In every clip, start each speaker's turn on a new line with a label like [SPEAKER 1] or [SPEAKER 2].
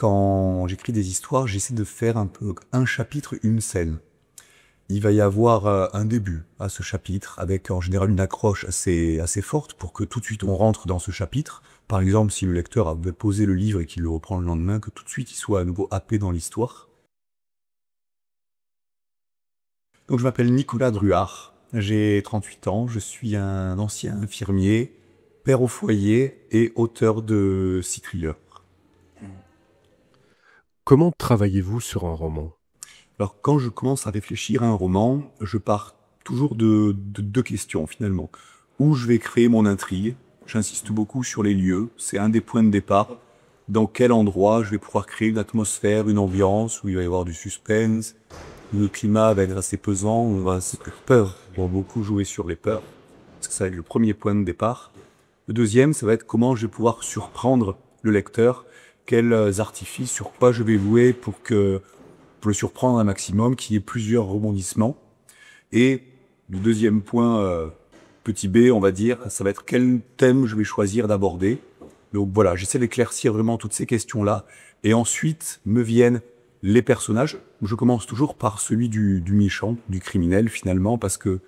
[SPEAKER 1] quand j'écris des histoires, j'essaie de faire un peu un chapitre, une scène. Il va y avoir un début à ce chapitre, avec en général une accroche assez forte pour que tout de suite on rentre dans ce chapitre. Par exemple, si le lecteur avait posé le livre et qu'il le reprend le lendemain, que tout de suite il soit à nouveau happé dans l'histoire. Donc je m'appelle Nicolas Druard, j'ai 38 ans, je suis un ancien infirmier, père au foyer et auteur de 6 thrillers.
[SPEAKER 2] Comment travaillez-vous sur un roman?
[SPEAKER 1] Alors quand je commence à réfléchir à un roman, je pars toujours de deux questions finalement. Où je vais créer mon intrigue, j'insiste beaucoup sur les lieux, c'est un des points de départ. Dans quel endroit je vais pouvoir créer une atmosphère, une ambiance où il va y avoir du suspense, le climat va être assez pesant, on va se faire peur, on va beaucoup jouer sur les peurs, parce que ça va être le premier point de départ. Le deuxième, ça va être comment je vais pouvoir surprendre le lecteur, quels artifices, sur quoi je vais jouer pour le surprendre un maximum, qu'il y ait plusieurs rebondissements. Et le deuxième point, petit b, on va dire, ça va être quel thème je vais choisir d'aborder. Donc voilà, j'essaie d'éclaircir vraiment toutes ces questions-là. Et ensuite me viennent les personnages. Je commence toujours par celui du méchant, du criminel finalement, parce que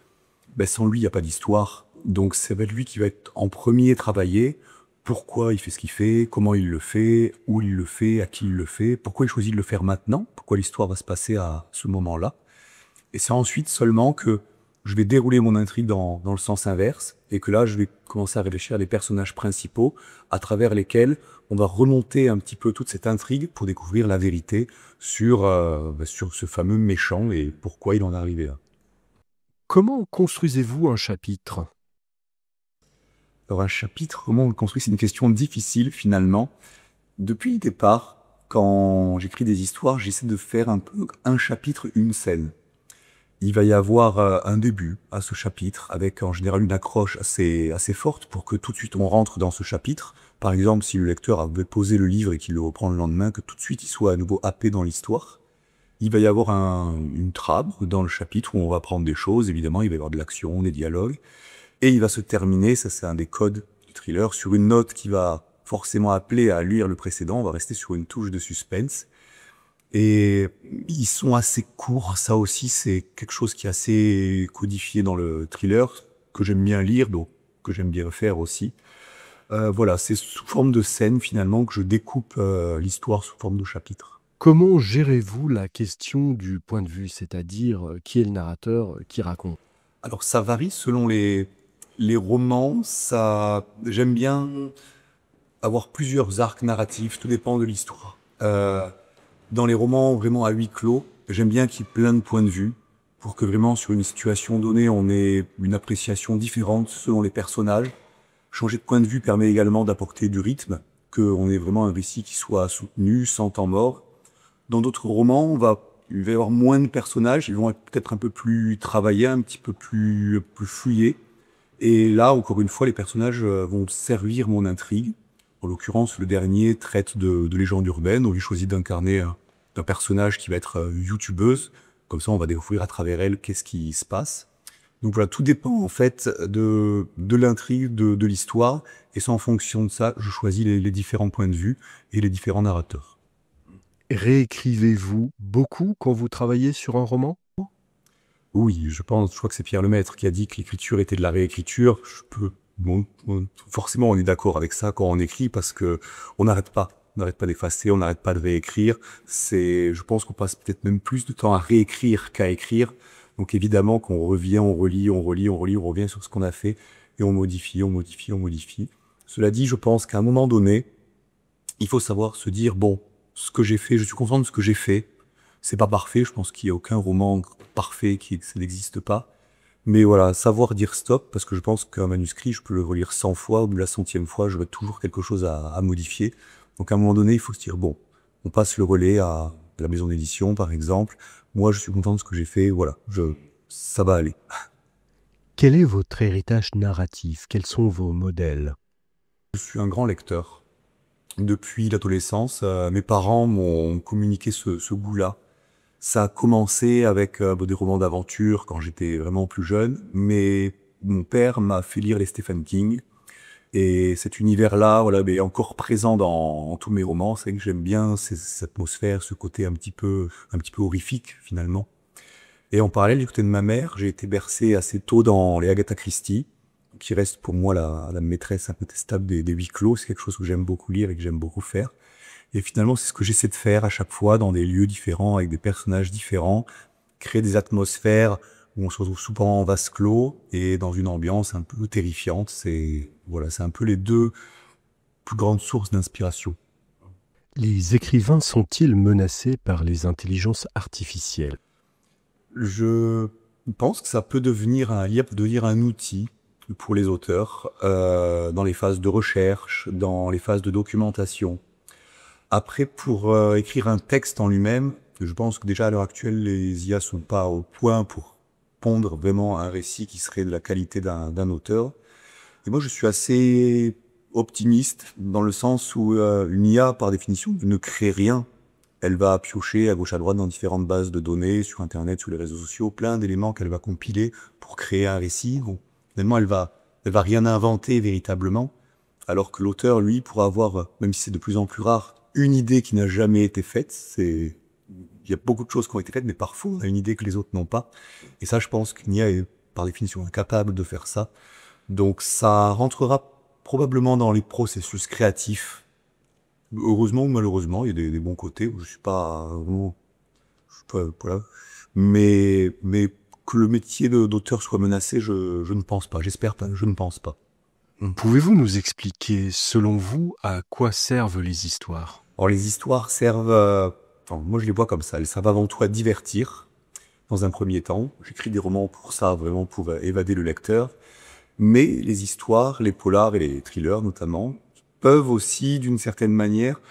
[SPEAKER 1] sans lui, il n'y a pas d'histoire. Donc ça va être lui qui va être en premier travaillé. Pourquoi il fait ce qu'il fait, comment il le fait, où il le fait, à qui il le fait, pourquoi il choisit de le faire maintenant, pourquoi l'histoire va se passer à ce moment-là. Et c'est ensuite seulement que je vais dérouler mon intrigue dans le sens inverse, et que là, je vais commencer à réfléchir à les personnages principaux, à travers lesquels on va remonter un petit peu toute cette intrigue pour découvrir la vérité sur ce fameux méchant et pourquoi il en est arrivé là.
[SPEAKER 2] Comment construisez-vous un chapitre?
[SPEAKER 1] Alors un chapitre, comment on le construit, c'est une question difficile finalement. Depuis le départ, quand j'écris des histoires, j'essaie de faire un peu un chapitre, une scène. Il va y avoir un début à ce chapitre, avec en général une accroche assez forte pour que tout de suite on rentre dans ce chapitre. Par exemple, si le lecteur avait posé le livre et qu'il le reprend le lendemain, que tout de suite il soit à nouveau happé dans l'histoire. Il va y avoir une trame dans le chapitre où on va prendre des choses, évidemment, il va y avoir de l'action, des dialogues. Et il va se terminer, ça c'est un des codes du thriller, sur une note qui va forcément appeler à lire le précédent. On va rester sur une touche de suspense. Et ils sont assez courts, ça aussi c'est quelque chose qui est assez codifié dans le thriller, que j'aime bien lire, donc que j'aime bien faire aussi. Voilà, c'est sous forme de scène finalement que je découpe l'histoire sous forme de chapitre.
[SPEAKER 2] Comment gérez-vous la question du point de vue, c'est-à-dire qui est le narrateur, qui raconte?
[SPEAKER 1] Alors ça varie selon les romans, j'aime bien avoir plusieurs arcs narratifs, tout dépend de l'histoire. Dans les romans vraiment à huis clos, j'aime bien qu'il y ait plein de points de vue pour que vraiment sur une situation donnée, on ait une appréciation différente selon les personnages. Changer de point de vue permet également d'apporter du rythme, qu'on ait vraiment un récit qui soit soutenu, sans temps mort. Dans d'autres romans, il va y avoir moins de personnages, ils vont être peut-être un peu plus travaillés, un petit peu plus fouillés. Et là, encore une fois, les personnages vont servir mon intrigue. En l'occurrence, le dernier traite de légendes urbaines. Donc, j'ai choisi d'incarner un personnage qui va être youtubeuse. Comme ça, on va découvrir à travers elle qu'est-ce qui se passe. Donc voilà, tout dépend en fait de l'intrigue, de l'histoire. Et c'est en fonction de ça, je choisis les différents points de vue et les différents narrateurs.
[SPEAKER 2] Réécrivez-vous beaucoup quand vous travaillez sur un roman?
[SPEAKER 1] Oui, je crois que c'est Pierre Lemaître qui a dit que l'écriture était de la réécriture. Forcément, on est d'accord avec ça quand on écrit parce que on n'arrête pas. On n'arrête pas d'effacer, on n'arrête pas de réécrire. Je pense qu'on passe peut-être même plus de temps à réécrire qu'à écrire. Donc évidemment qu'on revient, on relit, on relit, on relit, on revient sur ce qu'on a fait et on modifie, on modifie, on modifie. Cela dit, je pense qu'à un moment donné, il faut savoir se dire, bon, ce que j'ai fait, je suis content de ce que j'ai fait. C'est pas parfait, je pense qu'il y a aucun roman parfait, ça n'existe pas. Mais voilà, savoir dire stop, parce que je pense qu'un manuscrit, je peux le relire 100 fois, au bout de la 100e fois, j'aurai toujours quelque chose à modifier. Donc à un moment donné, il faut se dire, bon, on passe le relais à la maison d'édition, par exemple. Moi, je suis content de ce que j'ai fait, voilà, ça va aller.
[SPEAKER 2] Quel est votre héritage narratif? Quels sont vos modèles?
[SPEAKER 1] Je suis un grand lecteur. Depuis l'adolescence, mes parents m'ont communiqué ce goût-là. Ça a commencé avec des romans d'aventure quand j'étais vraiment plus jeune, mais mon père m'a fait lire les Stephen King. Et cet univers-là, voilà, est encore présent dans tous mes romans. C'est vrai que j'aime bien cette atmosphère, ce côté un petit peu horrifique, finalement. Et en parallèle, du côté de ma mère, j'ai été bercé assez tôt dans les Agatha Christie, qui reste pour moi la maîtresse incontestable des huis clos. C'est quelque chose que j'aime beaucoup lire et que j'aime beaucoup faire. Et finalement, c'est ce que j'essaie de faire à chaque fois dans des lieux différents, avec des personnages différents, créer des atmosphères où on se retrouve souvent en vase clos et dans une ambiance un peu terrifiante. C'est un peu les deux plus grandes sources d'inspiration.
[SPEAKER 2] Les écrivains sont-ils menacés par les intelligences artificielles?
[SPEAKER 1] Je pense que ça peut l'IA peut devenir un outil pour les auteurs dans les phases de recherche, dans les phases de documentation. Après, pour écrire un texte en lui-même, je pense que déjà à l'heure actuelle, les IA sont pas au point pour pondre vraiment un récit qui serait de la qualité d'un auteur. Et moi, je suis assez optimiste dans le sens où une IA, par définition, ne crée rien. Elle va piocher à gauche à droite dans différentes bases de données, sur Internet, sur les réseaux sociaux, plein d'éléments qu'elle va compiler pour créer un récit. Bon, finalement, elle va rien inventer véritablement, alors que l'auteur, lui, pourra avoir, même si c'est de plus en plus rare, une idée qui n'a jamais été faite. Il y a beaucoup de choses qui ont été faites, mais parfois on a une idée que les autres n'ont pas. Et ça, je pense qu'une IA est par définition incapable de faire ça. Donc ça rentrera probablement dans les processus créatifs. Heureusement ou malheureusement, il y a des bons côtés où je suis pas, voilà. Mais que le métier d'auteur soit menacé, je ne pense pas. J'espère pas, je ne pense pas.
[SPEAKER 2] Pouvez-vous nous expliquer, selon vous, à quoi servent les histoires?
[SPEAKER 1] Alors les histoires servent, enfin, moi je les vois comme ça, elles servent avant tout à divertir, dans un premier temps. J'écris des romans pour ça, vraiment pour évader le lecteur. Mais les histoires, les polars et les thrillers notamment, peuvent aussi, d'une certaine manière,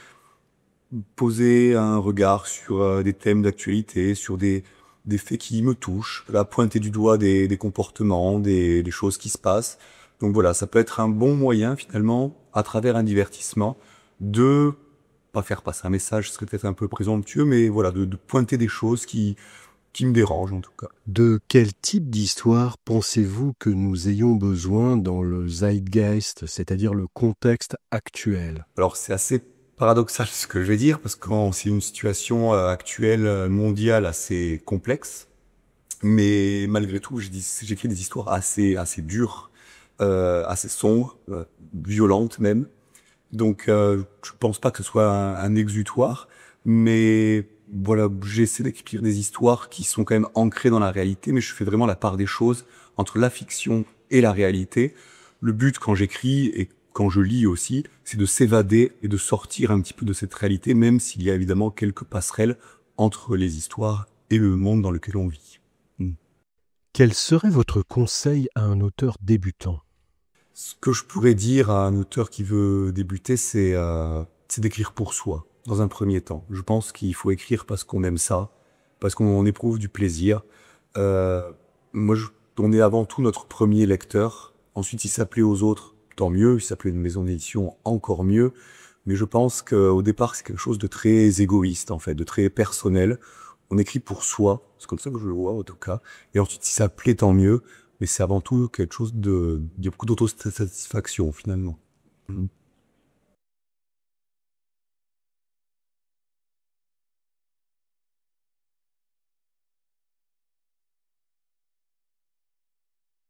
[SPEAKER 1] poser un regard sur des thèmes d'actualité, sur des faits qui me touchent, là, pointer du doigt des comportements, des choses qui se passent. Donc voilà, ça peut être un bon moyen finalement, à travers un divertissement, de pas faire passer un message, ce serait peut-être un peu présomptueux, mais voilà, de pointer des choses qui me dérangent en tout cas.
[SPEAKER 2] De quel type d'histoire pensez-vous que nous ayons besoin dans le zeitgeist, c'est-à-dire le contexte actuel?
[SPEAKER 1] Alors c'est assez paradoxal ce que je vais dire, parce que c'est une situation actuelle, mondiale, assez complexe. Mais malgré tout, j'écris des histoires assez dures, assez sombres, violentes même. Donc je pense pas que ce soit un exutoire, mais voilà, j'essaie d'écrire des histoires qui sont quand même ancrées dans la réalité, mais je fais vraiment la part des choses entre la fiction et la réalité. Le but quand j'écris et quand je lis aussi, c'est de s'évader et de sortir un petit peu de cette réalité, même s'il y a évidemment quelques passerelles entre les histoires et le monde dans lequel on vit.
[SPEAKER 2] Quel serait votre conseil à un auteur débutant?
[SPEAKER 1] Ce que je pourrais dire à un auteur qui veut débuter, c'est d'écrire pour soi, dans un premier temps. Je pense qu'il faut écrire parce qu'on aime ça, parce qu'on éprouve du plaisir. Moi, on est avant tout notre premier lecteur. Ensuite, si ça plaît aux autres, tant mieux. Si ça plaît à une maison d'édition, encore mieux. Mais je pense qu'au départ, c'est quelque chose de très égoïste, en fait, de très personnel. On écrit pour soi, c'est comme ça que je le vois, en tout cas. Et ensuite, si ça plaît, tant mieux. Mais c'est avant tout quelque chose il y a beaucoup d'autosatisfaction, finalement.